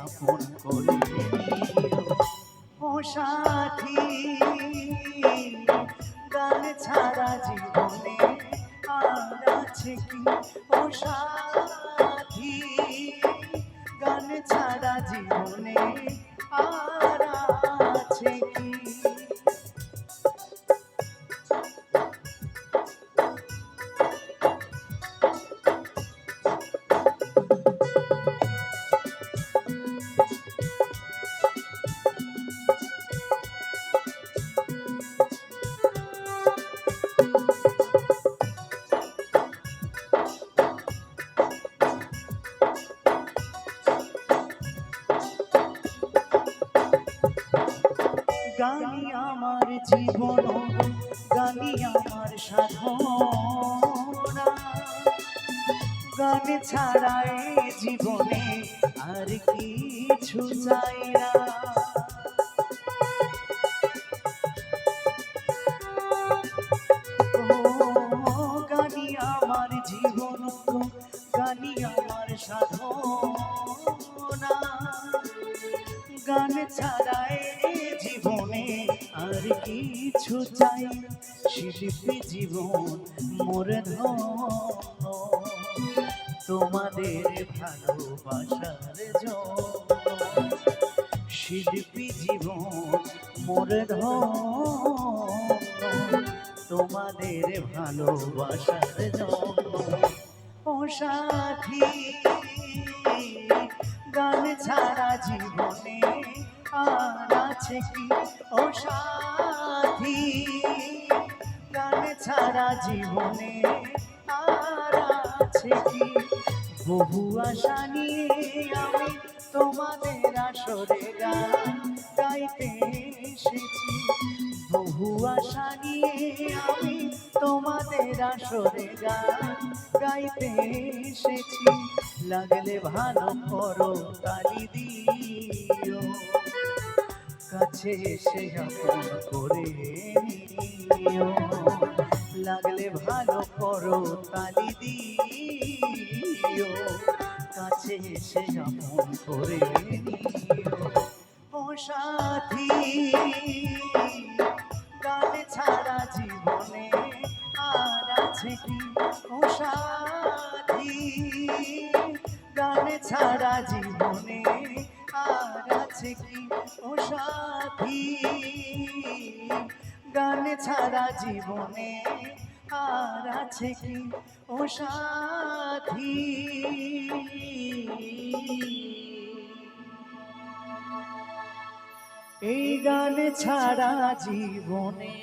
আপন করে নিও। ও সাথী, গান ছাড়া জীবনে আর আছে কি? ও সাথী, গান ছাড়া জীবনে আর আছে কি? গানি আমার জীবন, গানি আমার সাধনা, গান ছাড়া এ জীবনে আর কিছু চাই না। ও গানি আমার জীবন, গানি আমার সাধনা, গান ছাড়া এ জীবনে আর কিছু চাই। শিল্পী জীবন মোর ধন্য, তোমাদের ভালোবাসার জন্য। শিল্পী জীবন মোর ধন্য, তোমাদের ভালোবাসার জন্য। ও সাথী, গান ছাড়া জীবনে আর আছে কি? ও সাথী, গান ছাড়া জীবনে আর আছে কি? বহু আশা নিয়ে আমি তোমাদের আসরে গান গাইতে এসেছি। বহু আশা নিয়ে আমি তোমাদের আসরে গান গাইতে এসেছি। লাগলে ভালো করো তালি দিও, কাছে এসে আপন করে নিও। লাগলে ভালো করো তালি দিও, কাছে এসে আপন করে নিও। ও সাথী, গান ছাড়া জীবনে আর আছে কি? ও সাথী, গান ছাড়া জীবনে আর আছে কি? ও সাথী, গান ছাড়া জীবনে আর আছে কি? ও সাথী। এই গান ছাড়া জীবনে